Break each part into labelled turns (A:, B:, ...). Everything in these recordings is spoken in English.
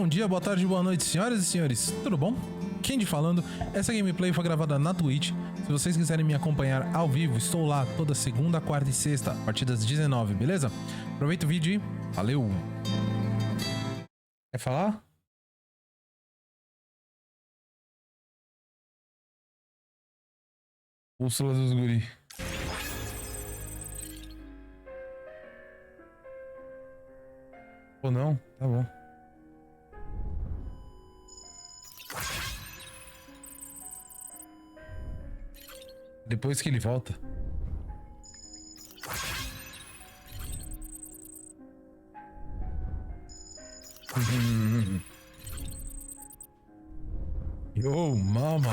A: Bom dia, boa tarde, boa noite, senhoras e senhores, tudo bom? Kendi falando, essa gameplay foi gravada na Twitch. Se vocês quiserem me acompanhar ao vivo, estou lá toda segunda, quarta e sexta, a partir das 19, beleza? Aproveita o vídeo e valeu! Quer falar? Bússola dos guri. Ou não? Tá bom. Depois que ele volta. Yo, mama.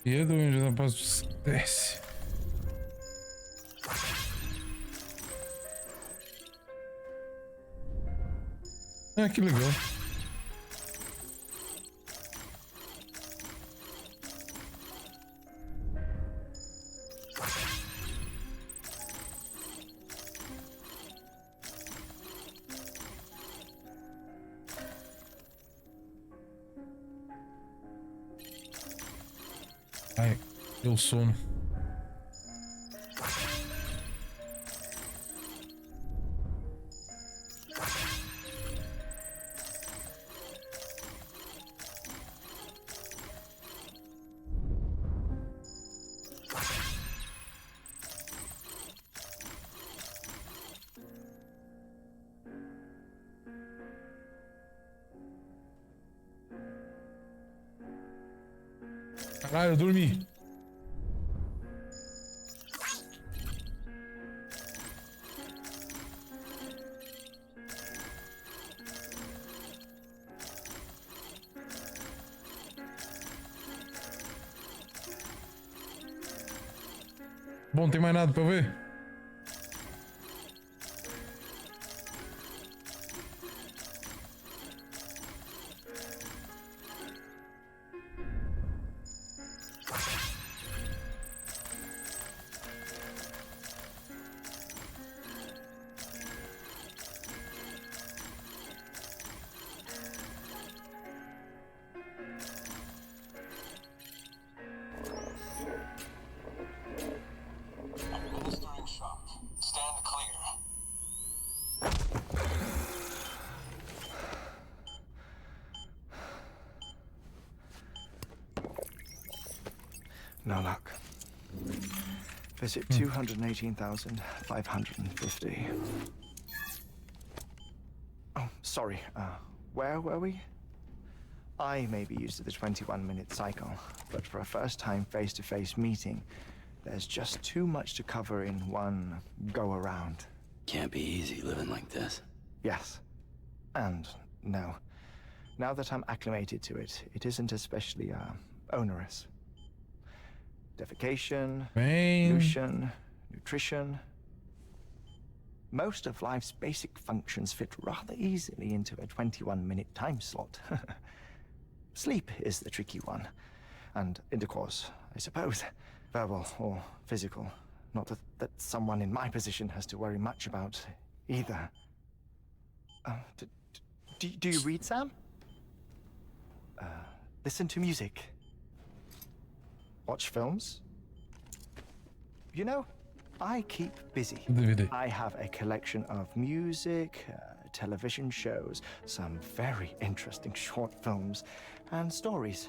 A: Cedo, onde não posso. Desce. Ah, que legal. Ai, deu sono. Caralho, eu dormi. Bom, não tem mais nada pra eu ver?
B: No luck. Visit 218,550. Oh, sorry. Where were we? I may be used to the 21-minute cycle, but for a first-time face-to-face meeting, there's just too much to cover in one go-around.
C: Can't be easy living like this.
B: Yes. And no. Now that I'm acclimated to it, it isn't especially, onerous. Defecation, pollution, nutrition. Most of life's basic functions fit rather easily into a 21-minute time slot. Sleep is the tricky one. And intercourse, I suppose. Verbal or physical. Not that someone in my position has to worry much about either. Do you read, Sam? Listen to music. Watch films? You know, I keep busy. I have a collection of music, television shows, some very interesting short films, and stories.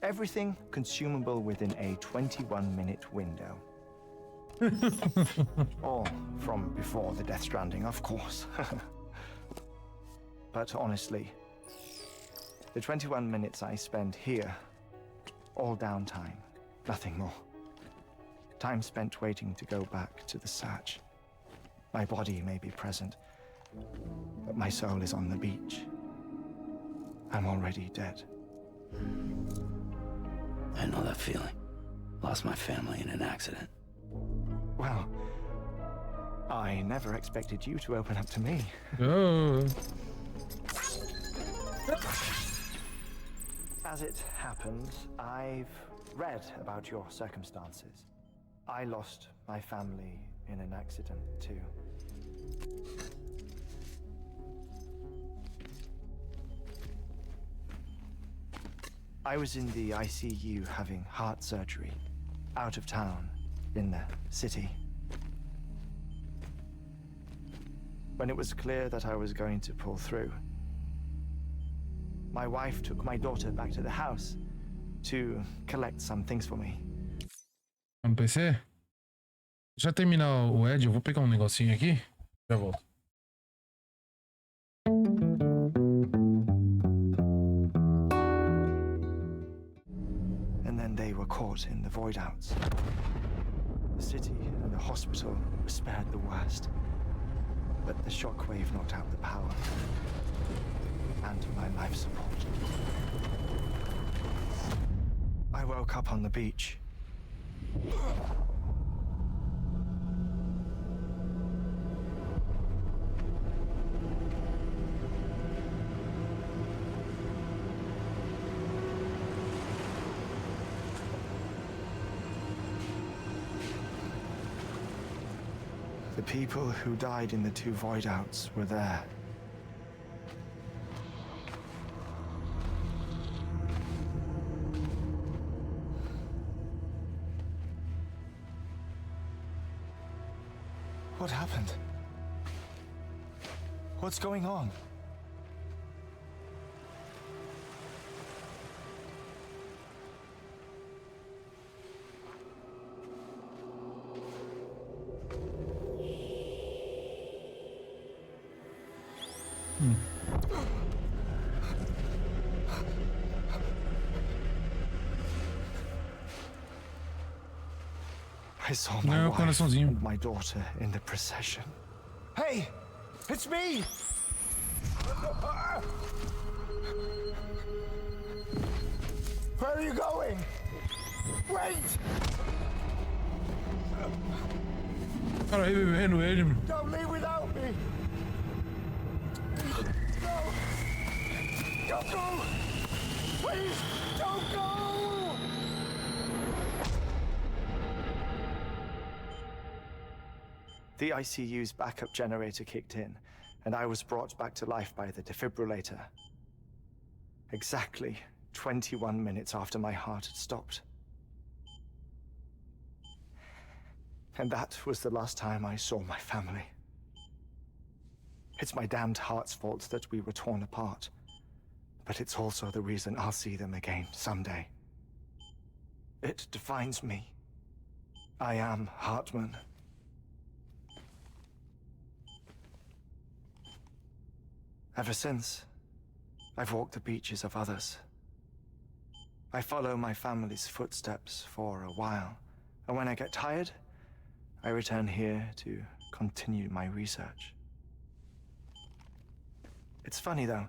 B: Everything consumable within a 21-minute window. All from before the Death Stranding, of course. But honestly, the 21 minutes I spend here, all downtime. Nothing more. Time spent waiting to go back to the Satch. My body may be present, but my soul is on the beach. I'm already dead.
C: I know that feeling. Lost my family in an accident.
B: Well, I never expected you to open up to me.
A: Oh.
B: As it happens, I've read about your circumstances. I lost my family in an accident too. I was in the ICU having heart surgery, out of town, in the city. When it was clear that I was going to pull through, my wife took my daughter back to the house to collect some things for me.
A: No PC? Já terminar o Ed, eu vou pegar um negocinho aqui. Já volto.
B: And then they were caught in the void outs. The city and the hospital were spared the worst. But the shockwave knocked out the power and my life support. I woke up on the beach. The people who died in the two void outs were there. What happened? What's going on? I saw my wife and my daughter in the procession. Hey! It's me! Where are you going? Wait!
A: Cara, revivendo ele, mano.
B: Don't leave without me! No! Don't go! Please, don't go! The ICU's backup generator kicked in, and I was brought back to life by the defibrillator. Exactly 21 minutes after my heart had stopped. And that was the last time I saw my family. It's my damned heart's fault that we were torn apart, but it's also the reason I'll see them again someday. It defines me. I am Heartman. Ever since, I've walked the beaches of others. I follow my family's footsteps for a while, and when I get tired, I return here to continue my research. It's funny though,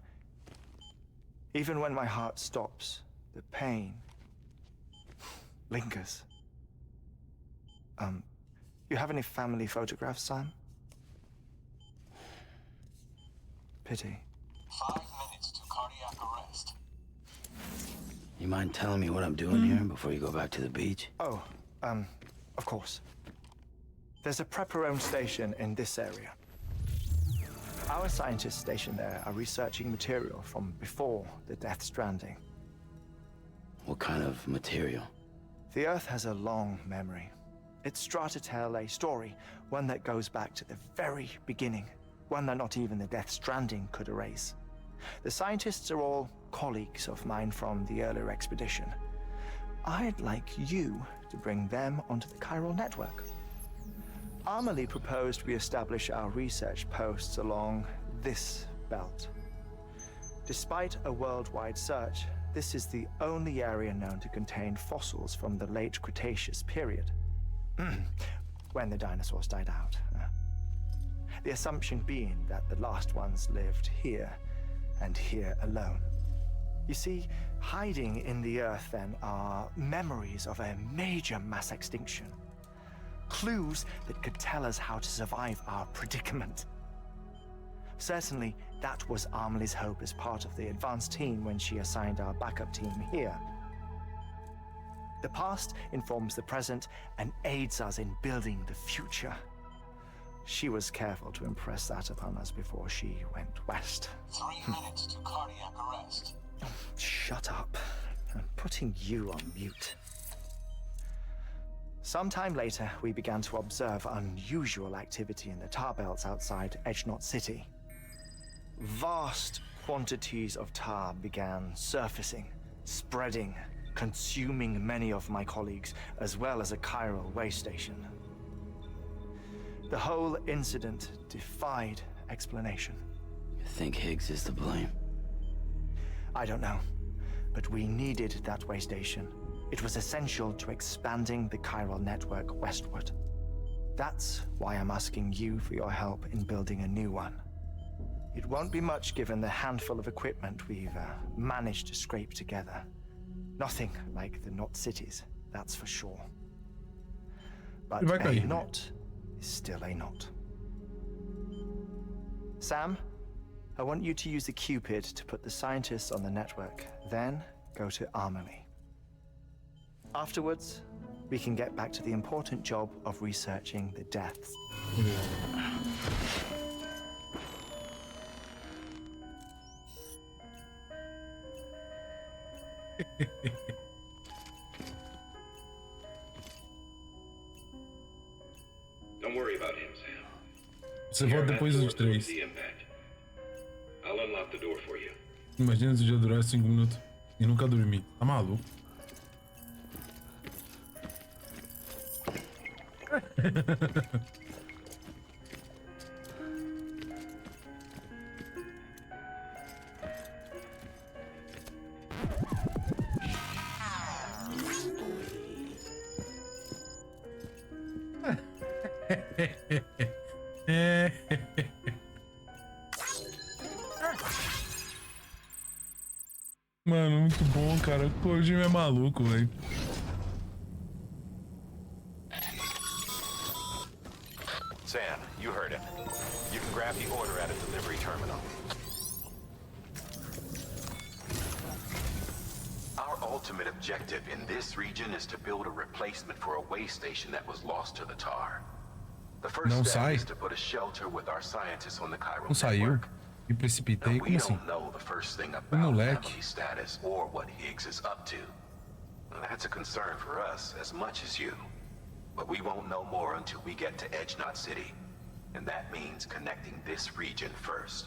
B: even when my heart stops, the pain lingers. You have any family photographs, Sam? Pity.
D: 5 minutes to cardiac arrest.
C: You mind telling me what I'm doing here before you go back to the beach?
B: Oh, of course. There's a prep-your-own station in this area. Our scientists stationed there are researching material from before the Death Stranding.
C: What kind of material?
B: The Earth has a long memory. It's trying to tell a story, one that goes back to the very beginning, one that not even the Death Stranding could erase. The scientists are all colleagues of mine from the earlier expedition. I'd like you to bring them onto the chiral network. Amelie proposed we establish our research posts along this belt. Despite a worldwide search, this is the only area known to contain fossils from the late Cretaceous period. when the dinosaurs died out. The assumption being that the last ones lived here and here alone. You see, hiding in the earth then are memories of a major mass extinction. Clues that could tell us how to survive our predicament. Certainly, that was Amelie's hope as part of the advanced team when she assigned our backup team here. The past informs the present and aids us in building the future. She was careful to impress that upon us before she went west.
D: 3 minutes to cardiac arrest.
B: Shut up. I'm putting you on mute. Sometime later, we began to observe unusual activity in the tar belts outside Edgenot City. Vast quantities of tar began surfacing, spreading, consuming many of my colleagues, as well as a chiral way station. The whole incident defied explanation.
C: You think Higgs is to blame?
B: I don't know, but we needed that way station. It was essential to expanding the chiral network westward. That's why I'm asking you for your help in building a new one. It won't be much given the handful of equipment we've managed to scrape together. Nothing like the knot cities, that's for sure. But a knot is still a knot. Sam, I want you to use the Cupid to put the scientists on the network, then go to Amelie. Afterwards, we can get back to the important job of researching the deaths.
E: Don't worry about him, Sam.
A: Você volta depois dos 3.
E: I'll unlock the door for you.
A: Imagina se já durar 5 minutos e nunca dormir. Tá maluco? Mano, muito bom, cara. O Jimmy é maluco, velho.
F: Sam, you heard it. You can grab the order at a delivery terminal. Our ultimate objective in this region is to build a replacement for a way station that was lost to the tar. The first step is to put a shelter with our scientists on the chiral network.
A: Me precipitei, como assim?
F: We don't know the first thing about Amelie's status or what Higgs is up to. That's a concern for us as much as you. But we won't know more until we get to Edgenot City. And that means connecting this region first.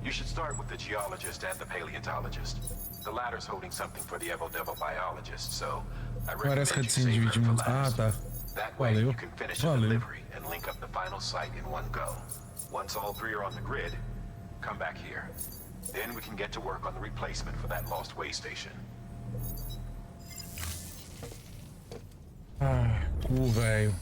F: You should start with the geologist and the paleontologist. The latter's holding something for the Evo-Devo biologist, so I recommend you save her for last. That way you can finish the delivery and link up the final site in one go. Once all three are on the grid, come back here. Then we can get to work on the replacement for that lost way station.
A: Ah, cool, velho.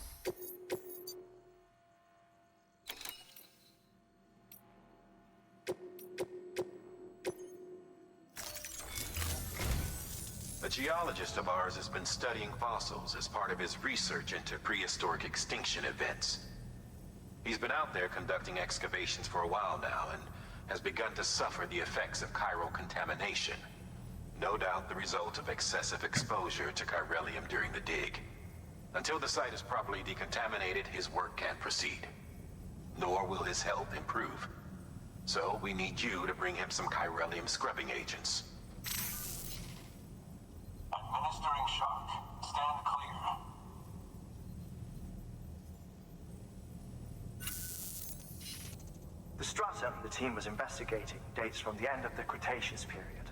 F: A geologist of ours has been studying fossils as part of his research into prehistoric extinction events. He's been out there conducting excavations for a while now and has begun to suffer the effects of chiral contamination. No doubt the result of excessive exposure to chiralium during the dig. Until the site is properly decontaminated, his work can't proceed. Nor will his health improve. So we need you to bring him some chiralium scrubbing agents.
D: Administering shock. Stand clear.
B: The stratum the team was investigating dates from the end of the Cretaceous period,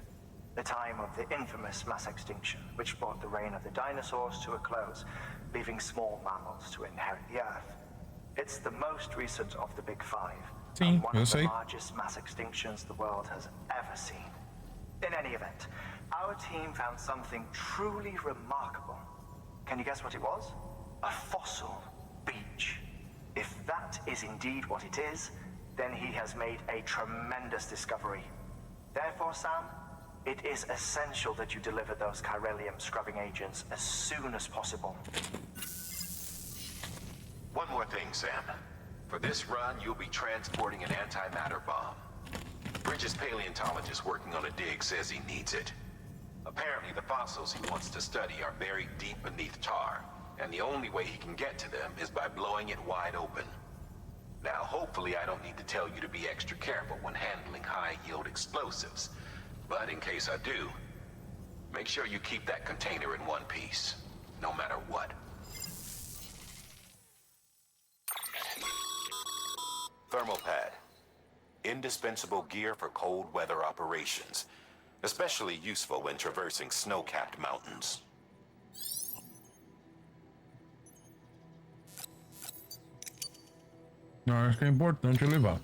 B: the time of the infamous mass extinction, which brought the reign of the dinosaurs to a close, leaving small mammals to inherit the Earth. It's the most recent of the Big Five, and one of the largest mass extinctions the world has ever seen. In any event, our team found something truly remarkable. Can you guess what it was? A fossil beach. If that is indeed what it is, then he has made a tremendous discovery. Therefore, Sam, it is essential that you deliver those chiralium scrubbing agents as soon as possible.
F: One more thing, Sam. For this run, you'll be transporting an antimatter bomb. Bridges' paleontologist working on a dig says he needs it. Apparently, the fossils he wants to study are buried deep beneath tar, and the only way he can get to them is by blowing it wide open. Now, hopefully I don't need to tell you to be extra careful when handling high-yield explosives. But in case I do, make sure you keep that container in one piece, no matter what. Thermal pad. Indispensable gear for cold weather operations. Especially useful when traversing snow-capped mountains.
A: Não, acho que é importante levar.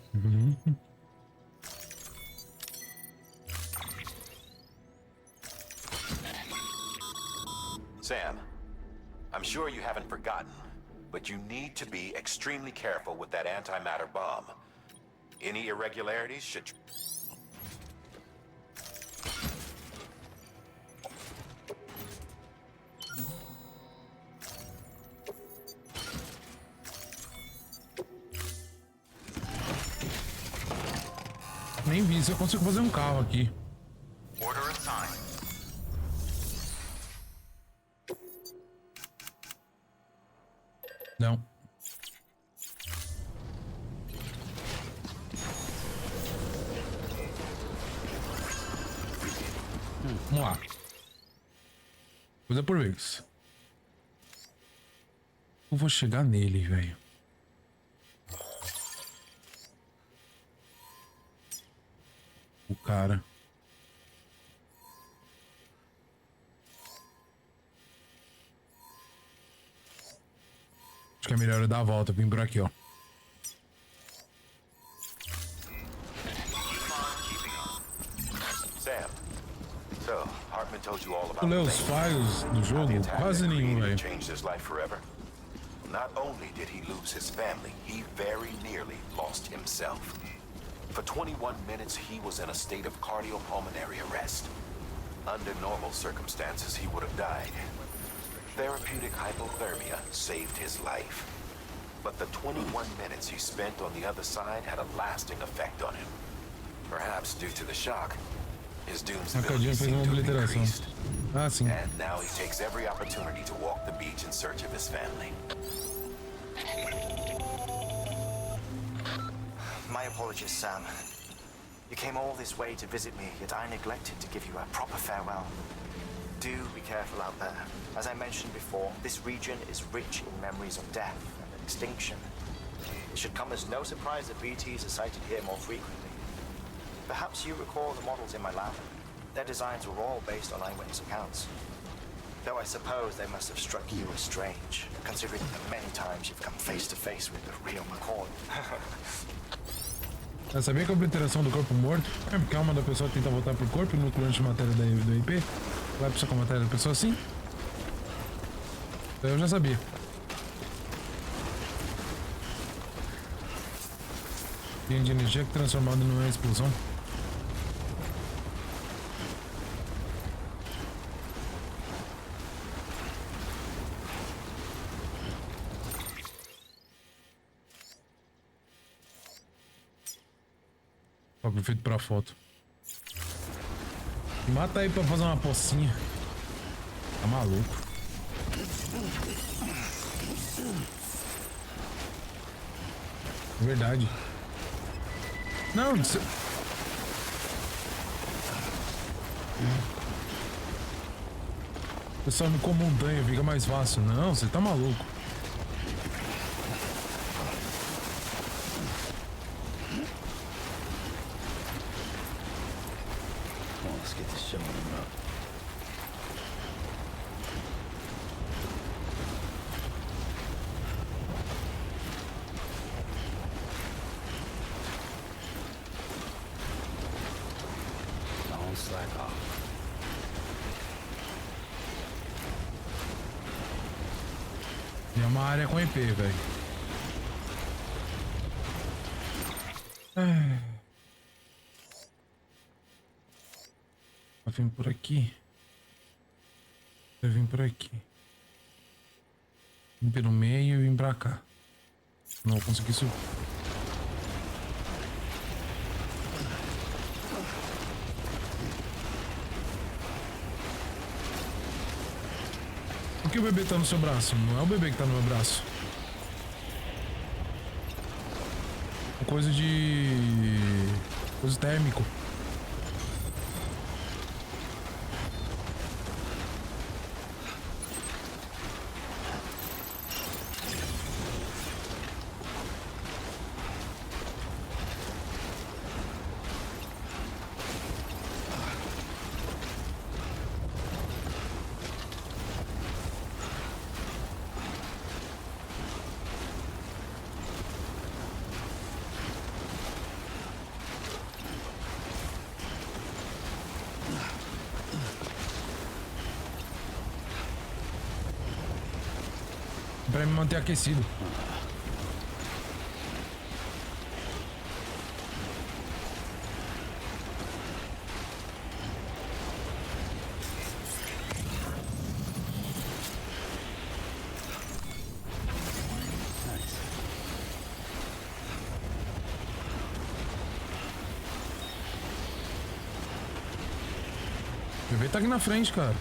F: Sam, I'm sure you haven't forgotten, but you need to be extremely careful with that antimatter bomb. Any irregularities should...
A: Nem vi se eu consigo fazer um carro aqui.
F: Order assigned.
A: Não. Vamos lá. Coisa por vez. Eu vou chegar nele, velho. O cara. Acho que é melhor eu dar a volta, vim por aqui, ó.
F: Sam, so Heartman told you all about
A: Eu leio os files do jogo, quase nenhum, velho.
F: changed his life forever. Not only did he lose his family, he very nearly lost himself. For 21 minutes, he was in a state of cardiopulmonary arrest. Under normal circumstances, he would have died. Therapeutic hypothermia saved his life. But the 21 minutes he spent on the other side had a lasting effect on him. Perhaps due to the shock, his doomsability seemed to have increased.
A: Ah, sim.
F: And now he takes every opportunity to walk the beach in search of his family.
B: My apologies, Sam. You came all this way to visit me, yet I neglected to give you a proper farewell. Do be careful out there. As I mentioned before, this region is rich in memories of death and extinction. It should come as no surprise that BTs are sighted here more frequently. Perhaps you recall the models in my lab. Their designs were all based on eyewitness accounts. Though I suppose they must have struck you as strange, considering the many times you've come face to face with the real McCoy.
A: Eu sabia que a obliteração do corpo morto é porque a alma da pessoa tenta voltar pro corpo e o núcleo de matéria do IP vai pra com a matéria da pessoa assim? Eu já sabia. Linha de energia que transformada numa explosão. Feito pra foto. Mata aí pra fazer uma pocinha. Tá maluco. Verdade. Não, isso... O pessoal me com montanha fica mais fácil. Não, você tá maluco. E é uma área com EP, velho. Vai vir por aqui. Vai vir por aqui. Vim pelo meio e vim pra cá. Não vou conseguir subir. Por que o bebê tá no seu braço? Não é o bebê que tá no meu braço. Coisa térmico. Pra me manter aquecido. O bebê tá aqui na frente, cara.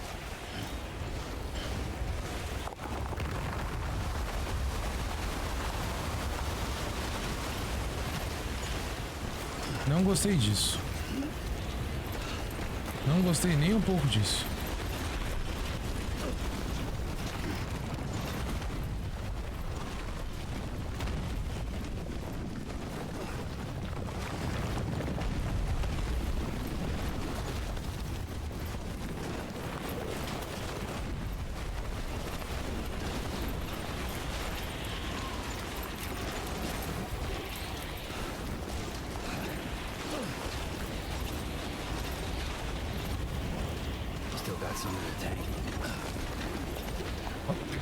A: Não gostei disso. Não gostei nem um pouco disso.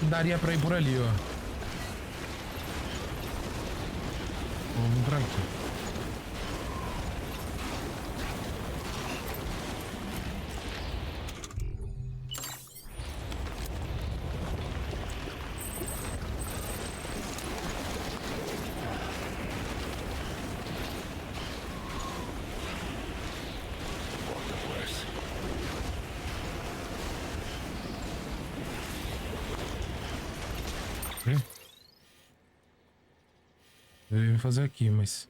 A: Daria pra ir por ali, ó. Vamos pra aqui. Eu ia fazer aqui, mas...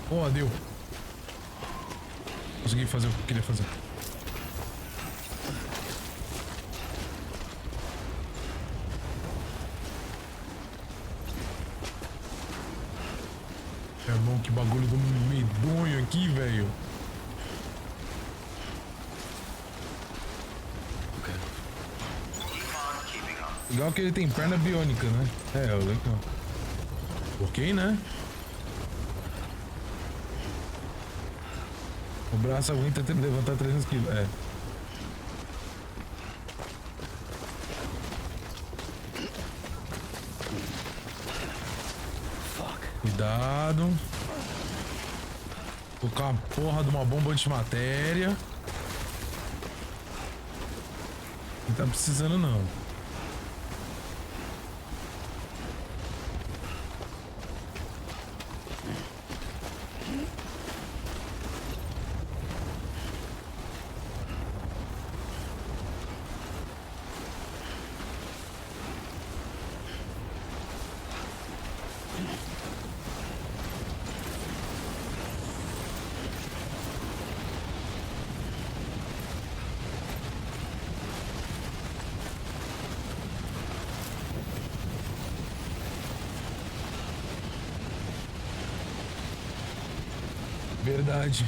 A: Boa, deu. Consegui fazer o que eu queria fazer. Irmão, que bagulho do medonho aqui, velho. Legal que ele tem perna biônica, né? É, legal. Ok, né? O braço aguenta levantar 300 kg. É. Cuidado. Colocar uma porra de uma bomba antimatéria. Não tá precisando, não. Verdade.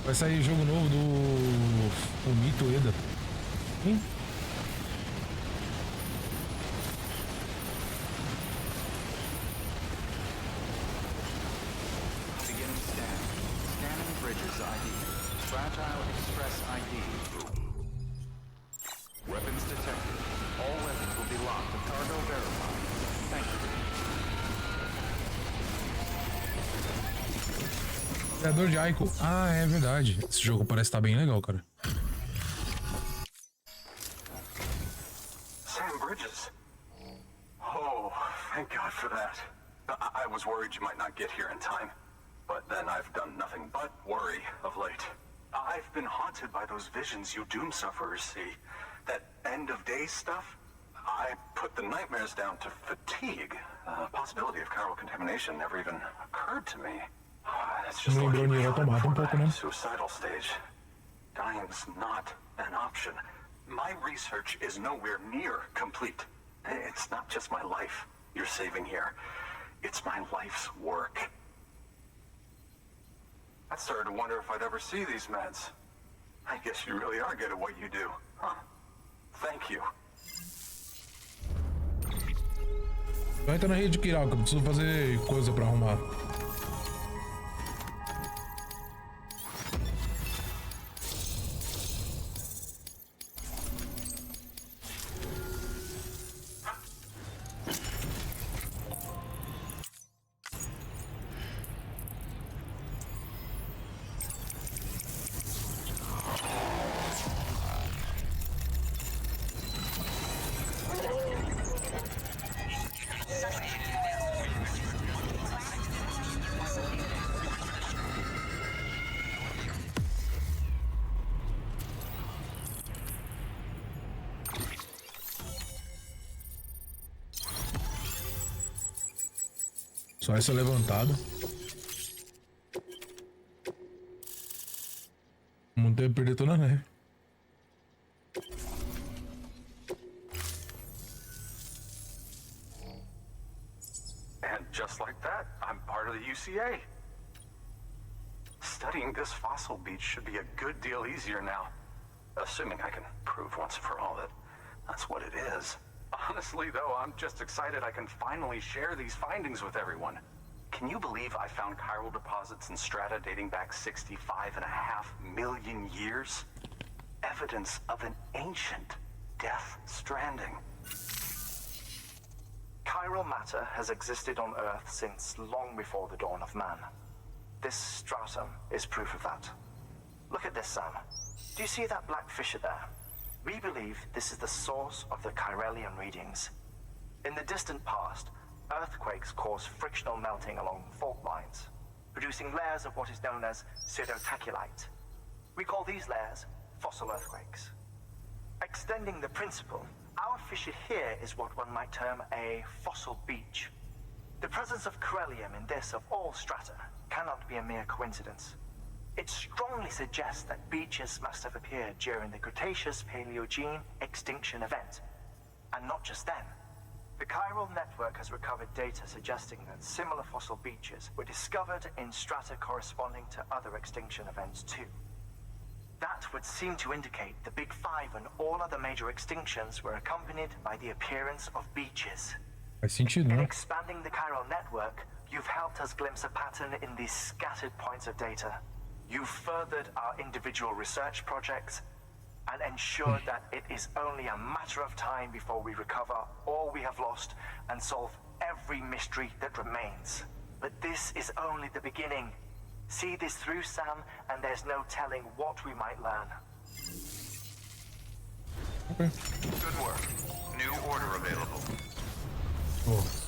A: Vai sair jogo novo do o Mito Eda. Hein?
B: Beginning scan. Scanning bridges ID. Fragile Express ID. Weapons detected. All weapons will be locked and cargo verified. Thank you.
A: Criador de Aiko. Ah, é verdade. Esse jogo parece estar bem legal, cara.
G: Sam Bridges. Oh, thank God for that. I was worried you might not get here in time. But then I've done nothing but worry of late. I've been haunted by those visions you doom sufferers see. That end of days stuff. I put the nightmares down to fatigue. The possibility of chiral contamination never even occurred to me. It's just like suicidal stage. Dying's not an option. My research is nowhere near complete. It's not just my life you're saving here. It's my life's work. I started to wonder if I'd ever see these meds. I guess you really are good at what you do, huh? Thank you.
A: Vai entrar na rede, Kiral, que eu preciso fazer coisa pra arrumar. Só essa levantada. Não tem perder toda a neve.
G: And just like that, I'm part of the UCA. Studying this fossil beach should be a good deal easier now. Assuming I can prove once for all that that's what it is. Honestly, though, I'm just excited I can finally share these findings with everyone. Can you believe I found chiral deposits in strata dating back 65.5 million years? Evidence of an ancient Death Stranding.
B: Chiral matter has existed on Earth since long before the dawn of man. This stratum is proof of that. Look at this, Sam. Do you see that black fissure there? We believe this is the source of the Chiralian readings. In the distant past, earthquakes cause frictional melting along fault lines, producing layers of what is known as pseudotaculite. We call these layers fossil earthquakes. Extending the principle, our fissure here is what one might term a fossil beach. The presence of Chiralium in this of all strata cannot be a mere coincidence. It strongly suggests that beaches must have appeared during the Cretaceous-Paleogene extinction event. And not just then. The chiral network has recovered data suggesting that similar fossil beaches were discovered in strata corresponding to other extinction events too. That would seem to indicate the Big Five and all other major extinctions were accompanied by the appearance of beaches.
A: Faz sentido,
B: In
A: né?
B: expanding the chiral network, you've helped us glimpse a pattern in these scattered points of data. You've furthered our individual research projects and ensured that it is only a matter of time before we recover all we have lost and solve every mystery that remains. But this is only the beginning. See this through, Sam, and there's no telling what we might learn.
A: Okay.
G: Good work. New order available.
A: Oh.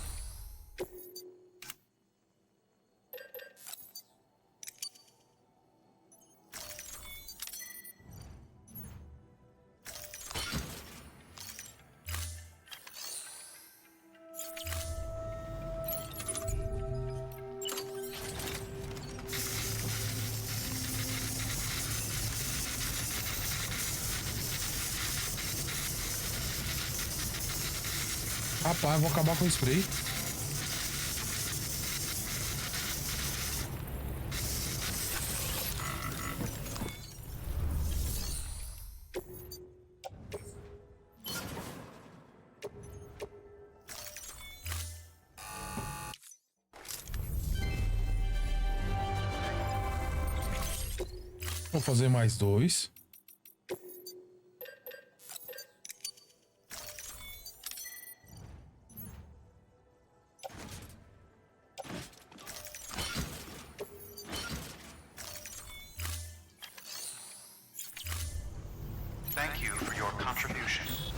A: Rapaz, vou acabar com o spray. Vou fazer mais 2.
H: Thank you for your contribution.